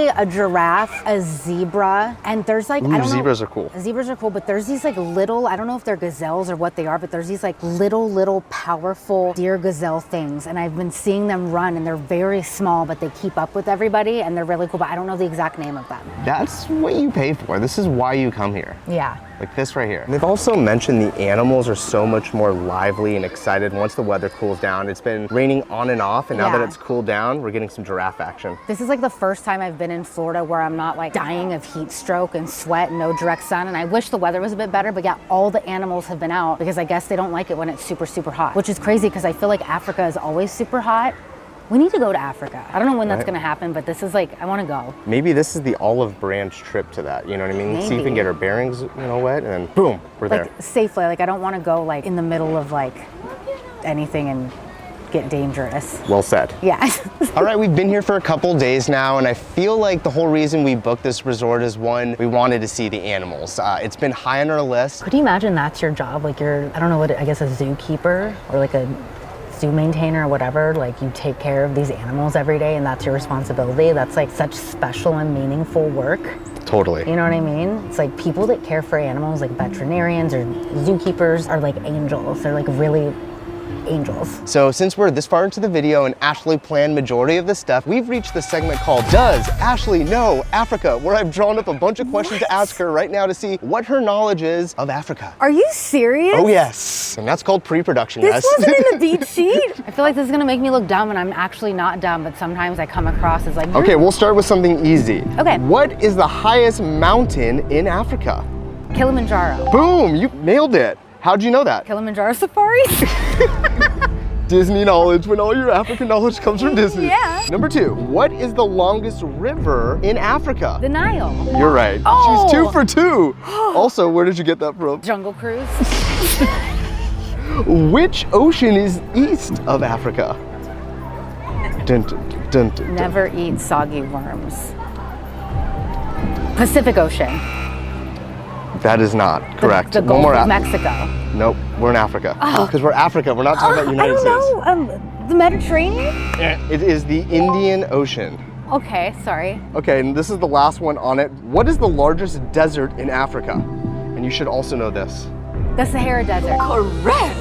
a giraffe, a zebra, and there's like, Ooh, I don't know. zebras are cool. Zebras are cool, but there's these like little, I don't know if they're gazelles or what they are, but there's these like little powerful deer gazelle things, and I've been seeing them run, and they're very small, but they keep up with everybody, and they're really cool, but I don't know the exact name of them. That's what you pay for. This is why you come here. Yeah. Like this right here. And they've also mentioned the animals are so much more lively and excited once the weather cools down. It's been raining on and off, and now that it's cooled down, we're getting some giraffe action. This is like the first time I've been in Florida where I'm not like dying of heat stroke and sweat and no direct sun, and I wish the weather was a bit better, but yeah, all the animals have been out because I guess they don't like it when it's super hot, which is crazy because I feel like Africa is always super hot. We need to go to Africa. I don't know when that's gonna happen, but this is like, I wanna go. Maybe this is the olive branch trip to that, you know what I mean? Maybe. See if we can get our bearings, wet, and then boom, we're there. Like safely, like I don't wanna go like in the middle of like anything and get dangerous. Well said. Yeah. All right, we've been here for a couple days now, and I feel like the whole reason we booked this resort is one, we wanted to see the animals. It's been high on our list. Could you imagine that's your job? Like you're, I don't know what, I guess a zookeeper or like a zoo maintainer or whatever, like you take care of these animals every day and that's your responsibility. That's like such special and meaningful work. Totally. You know what I mean? It's like people that care for animals, like veterinarians or zookeepers, are like angels. They're like really angels. So since we're this far into the video and Ashley planned majority of this stuff, we've reached the segment called Does Ashley Know Africa? Where I've drawn up a bunch of questions to ask her right now to see what her knowledge is of Africa. Are you serious? Oh yes, and that's called pre-production, guys. This wasn't in the beat sheet? I feel like this is gonna make me look dumb, and I'm actually not dumb, but sometimes I come across as like, Okay, we'll start with something easy. Okay. What is the highest mountain in Africa? Kilimanjaro. Boom, you nailed it. How'd you know that? Kilimanjaro safaris? Disney knowledge when all your African knowledge comes from Disney. Yeah. Number 2, what is the longest river in Africa? The Nile. You're right. Oh. She's 2 for 2. Also, where did you get that from? Jungle Cruise. Which ocean is east of Africa? Dun, dun, dun, dun, dun. Never eat soggy worms. Pacific Ocean. That is not correct. The Gulf of Mexico. Nope, we're in Africa. Because we're Africa, we're not talking about United States. I don't know. The Mediterranean? It is the Indian Ocean. Okay, sorry. Okay, and this is the last one on it. What is the largest desert in Africa? And you should also know this. The Sahara Desert. Correct.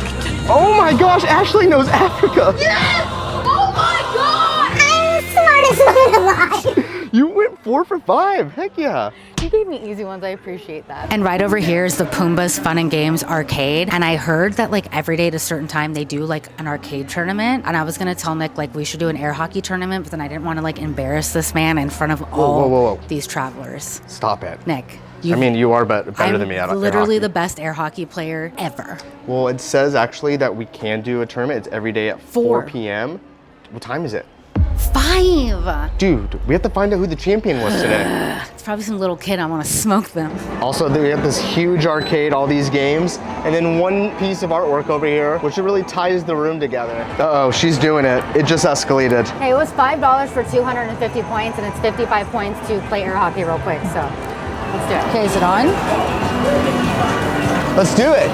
Oh my gosh, Ashley knows Africa. Yes! Oh my God! I'm the smartest one alive. You went 4 for 5, heck yeah. You gave me easy ones, I appreciate that. And right over here is the Pumbaa's Fun and Games arcade. And I heard that like every day at a certain time they do like an arcade tournament. And I was gonna tell Nick like we should do an air hockey tournament, but then I didn't want to like embarrass this man in front of all whoa. these travelers. Stop it. Nick. I mean, you are better than me at literally air the hockey. best air hockey player ever. Well, it says actually that we can do a tournament. It's every day at 4 p.m. What time is it? 5. Dude, we have to find out who the champion was today. It's probably some little kid. I want to smoke them. Also, we have this huge arcade, all these games, and then one piece of artwork over here, which really ties the room together. Uh-oh, she's doing it. It just escalated. Hey, it was $5 for 250 points, and it's 55 points to play air hockey real quick, so let's do it. Okay, is it on? Let's do it.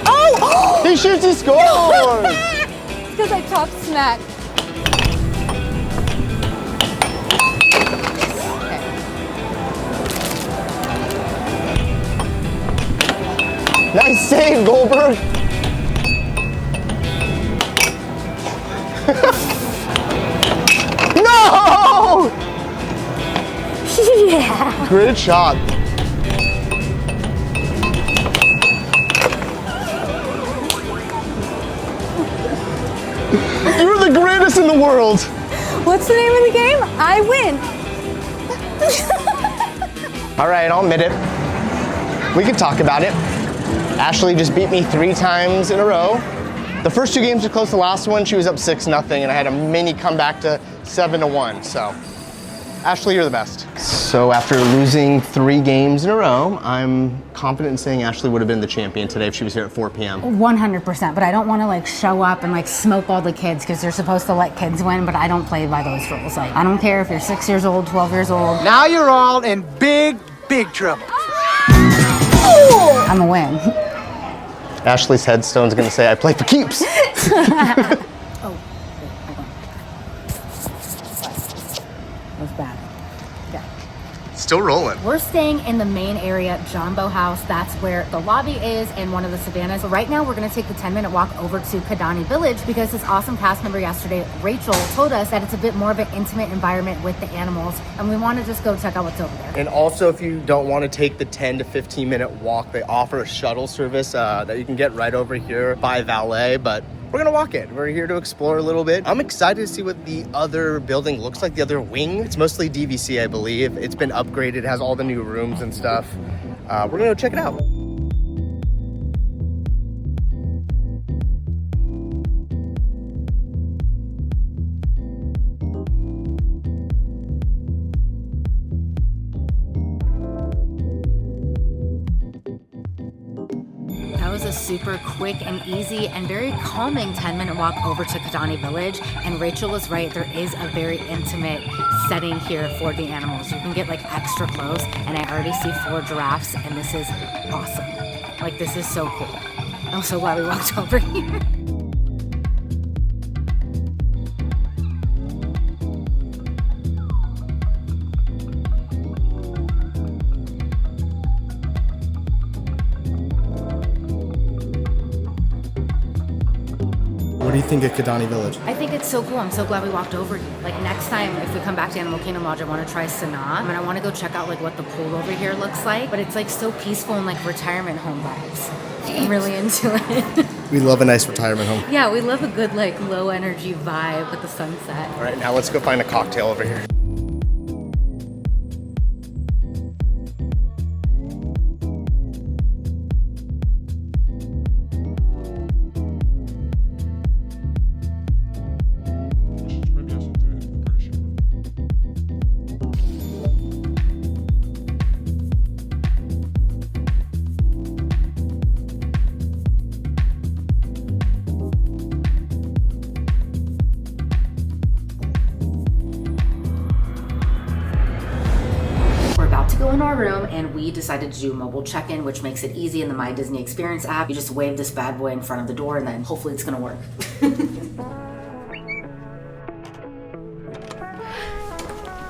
Oh! He shoots, he scores! It's because I talked smack. Nice save, Goldberg! No! Yeah. Great shot. You're the greatest in the world. What's the name of the game? I win. All right, I'll admit it. We can talk about it. Ashley just beat me 3 times in a row. The first 2 games were close. The last one, she was up 6-0, and I had a mini comeback to 7-1. So, Ashley, you're the best. So after losing 3 games in a row, I'm confident in saying Ashley would have been the champion today if she was here at 4 p.m. 100%, but I don't want to like show up and like smoke all the kids because they're supposed to let kids win, but I don't play by those rules. Like, I don't care if you're 6 years old, 12 years old. Now you're all in big trouble. I'm a win. Ashley's headstone's gonna say, I play for keeps. Oh, wait, hold on. That was bad. Okay. Still rolling. We're staying in the main area, Jambo House. That's where the lobby is and one of the savannas. So right now we're gonna take the 10-minute walk over to Kidani Village because this awesome cast member yesterday, Rachel, told us that it's a bit more of an intimate environment with the animals and we wanna just go check out what's over there. And also, if you don't want to take the 10 to 15 minute walk, they offer a shuttle service that you can get right over here by valet, but we're gonna walk it. We're here to explore a little bit. I'm excited to see what the other building looks like, the other wing. It's mostly DVC, I believe. It's been upgraded, it has all the new rooms and stuff. We're gonna go check it out. That was a super quick and easy and very calming 10-minute walk over to Kidani Village. And Rachel was right, there is a very intimate setting here for the animals. You can get like extra close and I already see 4 giraffes and this is awesome. Like this is so cool. I'm so glad we walked over here. What do you think of Kidani Village? I think it's so cool. I'm so glad we walked over here. Like next time, if we come back to Animal Kingdom Lodge, I want to try Sanaa. And I want to go check out like what the pool over here looks like. But it's like so peaceful and like retirement home vibes. I'm really into it. We love a nice retirement home. Yeah, we love a good like low energy vibe with the sunset. All right, now let's go find a cocktail over here. go into our room and we decided to do mobile check-in, which makes it easy in the My Disney Experience app. You just wave this bad boy in front of the door and then hopefully it's gonna work.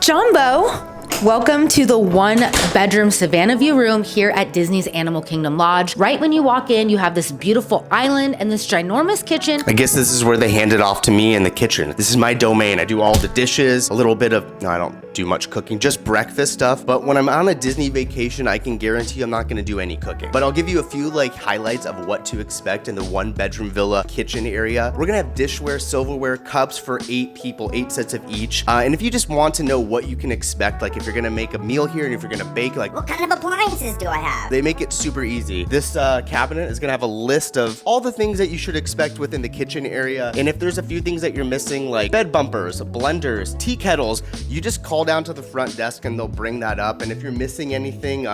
Jambo! Welcome to the 1-bedroom Savannah View room here at Disney's Animal Kingdom Lodge. Right when you walk in, you have this beautiful island and this ginormous kitchen. I guess this is where they hand it off to me in the kitchen. This is my domain. I do all the dishes, a little bit of, no, I don't do much cooking, just breakfast stuff. But when I'm on a Disney vacation, I can guarantee I'm not gonna do any cooking. But I'll give you a few like highlights of what to expect in the 1-bedroom villa kitchen area. We're gonna have dishware, silverware, cups for 8 people, 8 sets of each. And if you just want to know what you can expect, like if you're gonna make a meal here and if you're gonna bake, like What kind of appliances do I have? they make it super easy. This cabinet is gonna have a list of all the things that you should expect within the kitchen area. And if there's a few things that you're missing, like bed bumpers, blenders, tea kettles, you just call down to the front desk and they'll bring that up. And if you're missing anything,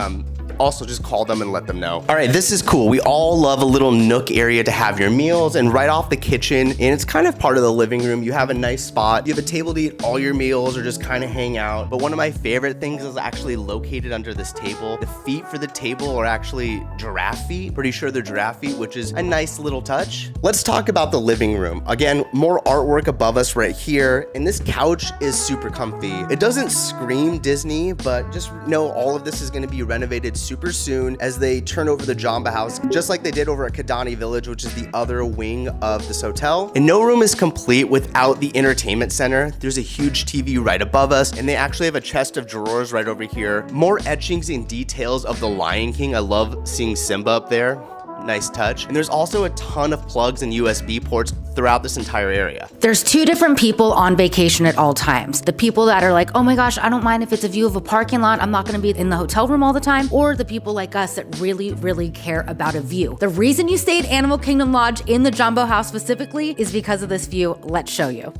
also just call them and let them know. All right, this is cool. We all love a little nook area to have your meals, and right off the kitchen, and it's kind of part of the living room, you have a nice spot. You have a table to eat all your meals or just kind of hang out. But one of my favorite things is actually located under this table. The feet for the table are actually giraffe feet. Pretty sure they're giraffe feet, which is a nice little touch. Let's talk about the living room. Again, more artwork above us right here, and this couch is super comfy. It doesn't scream Disney, but just know all of this is gonna be renovated super soon as they turn over the Jambo House, just like they did over at Kidani Village, which is the other wing of this hotel. And no room is complete without the entertainment center. There's a huge TV right above us, and they actually have a chest of drawers right over here. More etchings and details of the Lion King. I love seeing Simba up there. Nice touch. And there's also a ton of plugs and USB ports throughout this entire area. There's 2 different people on vacation at all times. The people that are like, oh my gosh, I don't mind if it's a view of a parking lot, I'm not gonna be in the hotel room all the time, or the people like us that really, really care about a view. The reason you stay at Animal Kingdom Lodge in the Jambo House specifically is because of this view. Let's show you.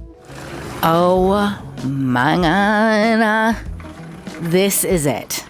Oh my God. This is it.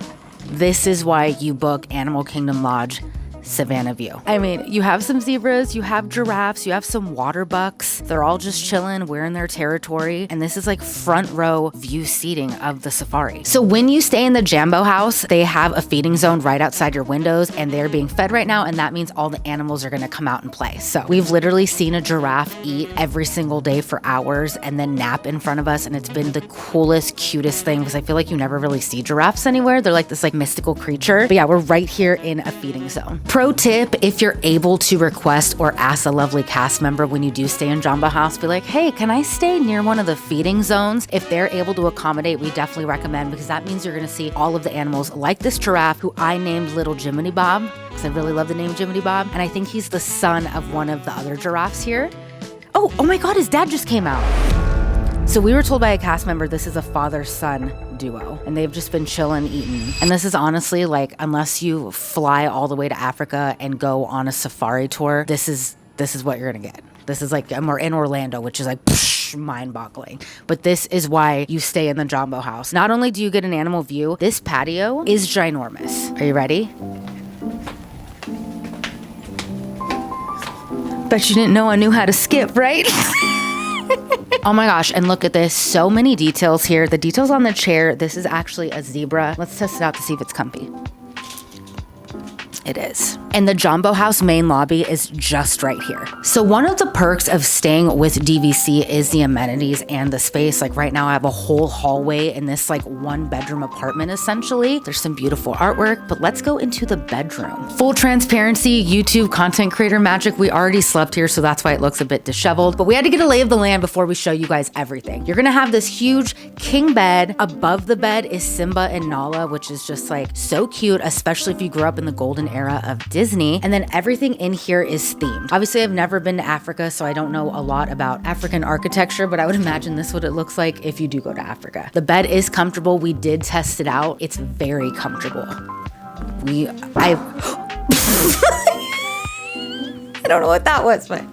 This is why you book Animal Kingdom Lodge Savannah View. I mean, you have some zebras, you have giraffes, you have some water bucks. They're all just chilling, we're in their territory. And this is like front row view seating of the safari. So when you stay in the Jambo House, they have a feeding zone right outside your windows and they're being fed right now. And that means all the animals are gonna come out and play. So we've literally seen a giraffe eat every single day for hours and then nap in front of us. And it's been the coolest, cutest thing because I feel like you never really see giraffes anywhere. They're like this like mystical creature. But yeah, we're right here in a feeding zone. Pro tip, if you're able to request or ask a lovely cast member when you do stay in Jambo House, be like, hey, can I stay near one of the feeding zones? If they're able to accommodate, we definitely recommend because that means you're gonna see all of the animals like this giraffe who I named Little Jiminy Bob because I really love the name Jiminy Bob. And I think he's the son of one of the other giraffes here. Oh my God, his dad just came out. So we were told by a cast member this is a father-son duo and they've just been chilling, eating. And this is honestly like, unless you fly all the way to Africa and go on a safari tour, this is what you're gonna get. This is like, we're in Orlando, which is like mind-boggling. But this is why you stay in the Jambo House. Not only do you get an animal view, this patio is ginormous. Are you ready? Bet you didn't know I knew how to skip, right? Oh my gosh, and look at this. So many details here. The details on the chair. This is actually a zebra. Let's test it out to see if it's comfy. It is. And the Jambo House main lobby is just right here. So one of the perks of staying with DVC is the amenities and the space. Like right now I have a whole hallway in this like 1-bedroom apartment essentially. There's some beautiful artwork, but let's go into the bedroom. Full transparency, YouTube content creator magic. We already slept here, so that's why it looks a bit disheveled, but we had to get a lay of the land before we show you guys everything. You're gonna have this huge king bed. Above the bed is Simba and Nala, which is just like so cute, especially if you grew up in the golden era of Disney. And then everything in here is themed. Obviously, I've never been to Africa, so I don't know a lot about African architecture, but I would imagine this is what it looks like if you do go to Africa. The bed is comfortable. We did test it out. It's very comfortable. I don't know what that was, but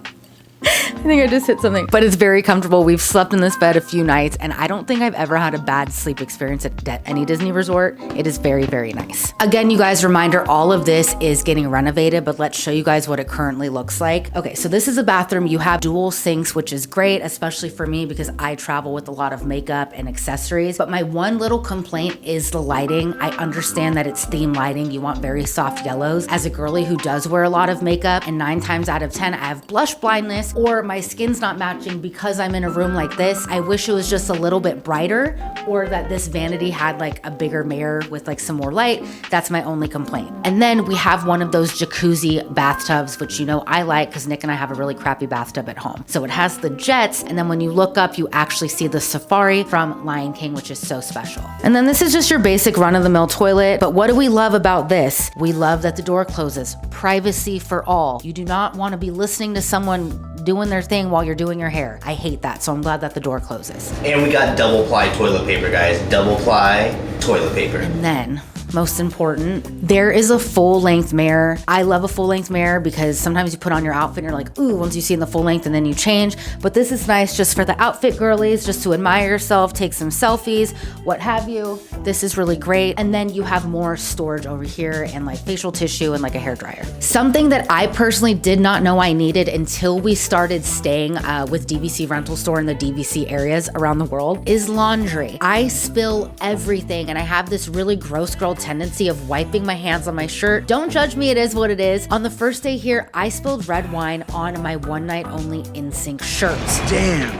I think I just hit something. But it's very comfortable. We've slept in this bed a few nights, and I don't think I've ever had a bad sleep experience at any Disney resort. It is very, very nice. Again, you guys, reminder, all of this is getting renovated, but let's show you guys what it currently looks like. Okay, so this is a bathroom. You have dual sinks, which is great, especially for me because I travel with a lot of makeup and accessories. But my one little complaint is the lighting. I understand that it's theme lighting. You want very soft yellows. As a girly who does wear a lot of makeup, and 9 times out of 10, I have blush blindness or my skin's not matching because I'm in a room like this. I wish it was just a little bit brighter, or that this vanity had like a bigger mirror with like some more light. That's my only complaint. And then we have one of those jacuzzi bathtubs, which you know I like because Nick and I have a really crappy bathtub at home. So it has the jets, and then when you look up, you actually see the safari from Lion King, which is so special. And then this is just your basic run-of-the-mill toilet. But what do we love about this? We love that the door closes. Privacy for all. You do not want to be listening to someone doing their thing while you're doing your hair. I hate that, so I'm glad that the door closes. And we got double ply toilet paper, guys. Double ply toilet paper. And then, most important, there is a full-length mirror. I love a full-length mirror because sometimes you put on your outfit and you're like, ooh, once you see in the full length and then you change. But this is nice just for the outfit girlies, just to admire yourself, take some selfies, what have you. This is really great. And then you have more storage over here and like facial tissue and like a hairdryer. Something that I personally did not know I needed until we started staying with DVC Rental Store in the DVC areas around the world is laundry. I spill everything, and I have this really gross girl tendency of wiping my hands on my shirt. Don't judge me, it is what it is. On the first day here, I spilled red wine on my one night only NSYNC shirt. Damn.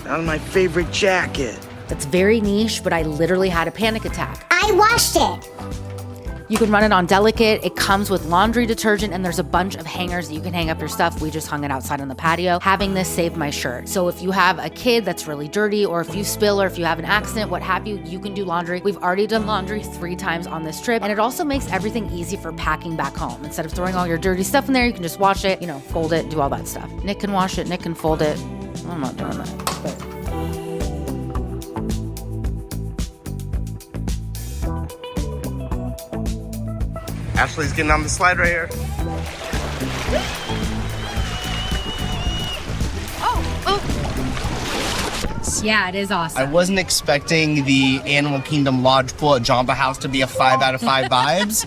Not my favorite jacket. That's very niche, but I literally had a panic attack. I washed it. You can run it on Delicate. It comes with laundry detergent, and there's a bunch of hangers that you can hang up your stuff. We just hung it outside on the patio. Having this saved my shirt. So if you have a kid that's really dirty, or if you spill, or if you have an accident, what have you, you can do laundry. We've already done laundry 3 times on this trip, and it also makes everything easy for packing back home. Instead of throwing all your dirty stuff in there, you can just wash it, you know, fold it, do all that stuff. Nick can wash it, Nick can fold it. I'm not doing that. But Ashley's getting on the slide right here. yeah, it is awesome. I wasn't expecting the Animal Kingdom Lodge pool at Jambo House to be a 5 out of 5 vibes,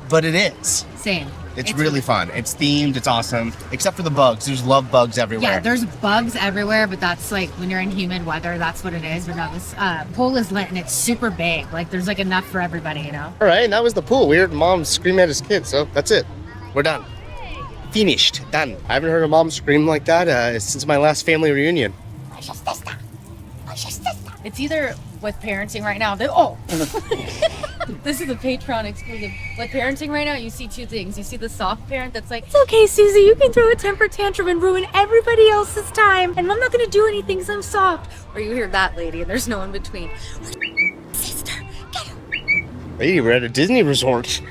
but it is. Same. It's really fun. It's themed, it's awesome, except for the bugs. There's love bugs everywhere. Yeah, there's bugs everywhere, but that's like when you're in humid weather, that's what it is. But no, this pool is lit and it's super big. Like there's like enough for everybody, you know? All right, and that was the pool. We heard mom scream at his kid, so that's it. We're done. Finished. Done. I haven't heard a mom scream like that since my last family reunion. It's either with parenting right now, this is a Patreon exclusive. With parenting right now, you see 2 things. You see the soft parent that's like, it's okay, Susie, you can throw a temper tantrum and ruin everybody else's time, and I'm not gonna do anything because I'm soft. Or you hear that lady, and there's no in between. Sister, get her. Hey, we're at a Disney resort.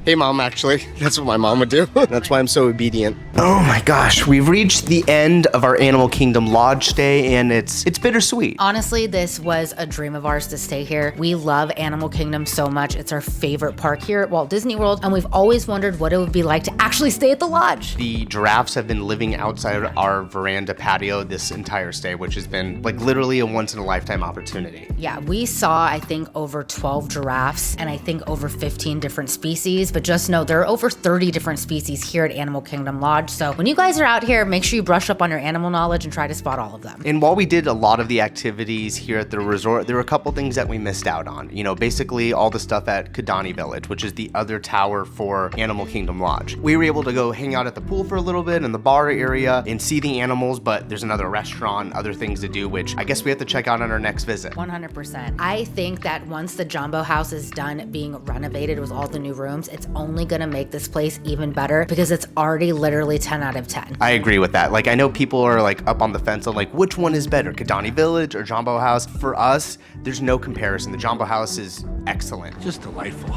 Hey mom, actually, that's what my mom would do. That's why I'm so obedient. Oh my gosh, we've reached the end of our Animal Kingdom Lodge stay, and it's bittersweet. Honestly, this was a dream of ours to stay here. We love Animal Kingdom so much. It's our favorite park here at Walt Disney World, and we've always wondered what it would be like to actually stay at the lodge. The giraffes have been living outside our veranda patio this entire stay, which has been like literally a once-in-a-lifetime opportunity. Yeah, we saw, I think, over 12 giraffes and I think over 15 different species, but just know there are over 30 different species here at Animal Kingdom Lodge. So when you guys are out here, make sure you brush up on your animal knowledge and try to spot all of them. And while we did a lot of the activities here at the resort, there were a couple things that we missed out on. You know, basically all the stuff at Kidani Village, which is the other tower for Animal Kingdom Lodge. We were able to go hang out at the pool for a little bit in the bar area and see the animals, but there's another restaurant, other things to do, which I guess we have to check out on our next visit. 100%. I think that once the Jambo House is done being renovated with all the new rooms, it's only gonna make this place even better because it's already literally 10 out of 10. I agree with that. Like, I know people are like up on the fence on like which one is better, Kidani Village or Jambo House. For us, there's no comparison. The Jambo House is excellent. Just delightful.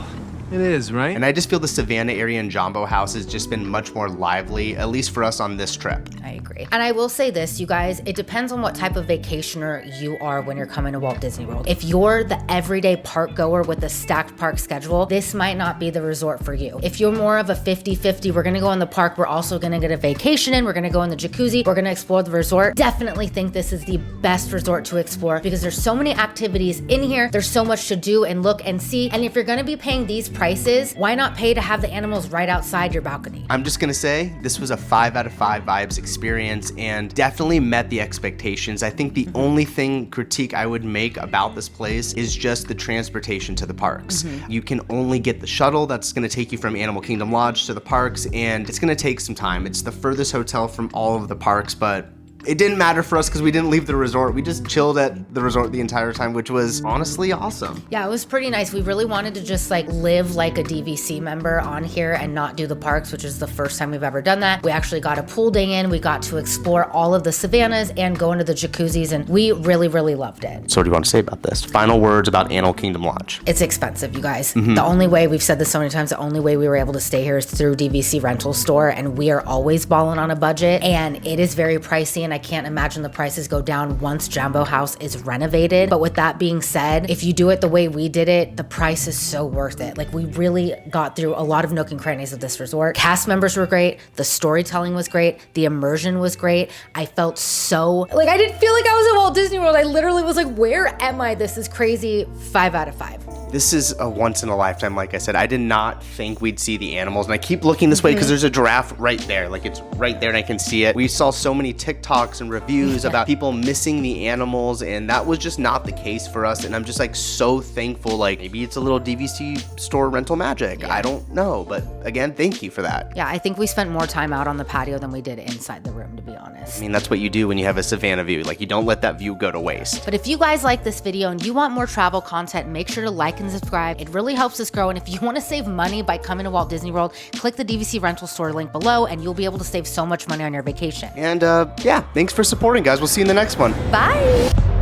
It is, right? And I just feel the Savannah area in Jambo House has just been much more lively, at least for us on this trip. I agree. And I will say this, you guys, it depends on what type of vacationer you are when you're coming to Walt Disney World. If you're the everyday park goer with a stacked park schedule, this might not be the resort for you. If you're more of a 50-50, we're gonna go in the park, we're also gonna get a vacation in, we're gonna go in the jacuzzi, we're gonna explore the resort, definitely think this is the best resort to explore because there's so many activities in here, there's so much to do and look and see, and if you're gonna be paying these prices, why not pay to have the animals right outside your balcony? I'm just gonna say, this was a 5 out of 5 vibes experience and definitely met the expectations. I think the only critique I would make about this place is just the transportation to the parks. You can only get the shuttle that's gonna take you from Animal Kingdom Lodge to the parks, and it's gonna take some time. It's the furthest hotel from all of the parks, but it didn't matter for us because we didn't leave the resort. We just chilled at the resort the entire time, which was honestly awesome. Yeah, it was pretty nice. We really wanted to just like live like a DVC member on here and not do the parks, which is the first time we've ever done that. We actually got a pool day in. We got to explore all of the savannas and go into the jacuzzis, and we really, really loved it. So what do you want to say about this? Final words about Animal Kingdom Lodge. It's expensive, you guys. The only way, we've said this so many times, the only way we were able to stay here is through DVC rental store, and we are always balling on a budget, and it is very pricey, and I can't imagine the prices go down once Jambo House is renovated. But with that being said, if you do it the way we did it, the price is so worth it. Like, we really got through a lot of nook and crannies of this resort. Cast members were great, the storytelling was great, the immersion was great. I felt so, like, I didn't feel like I was at Walt Disney World. I literally was like, where am I? This is crazy. 5 out of 5. This is a once in a lifetime, like I said. I did not think we'd see the animals, and I keep looking this way because there's a giraffe right there. Like, it's right there and I can see it. We saw so many TikToks and reviews about people missing the animals, and that was just not the case for us. And I'm just like so thankful. Like, maybe it's a little DVC store rental magic. I don't know, but again, thank you for that. Yeah, I think we spent more time out on the patio than we did inside the room, to be honest. I mean, that's what you do when you have a Savannah view. Like, you don't let that view go to waste. But if you guys like this video and you want more travel content, make sure to like and subscribe. It really helps us grow. And if you want to save money by coming to Walt Disney World, click the DVC rental store link below and you'll be able to save so much money on your vacation. And yeah, thanks for supporting, guys. We'll see you in the next one. Bye.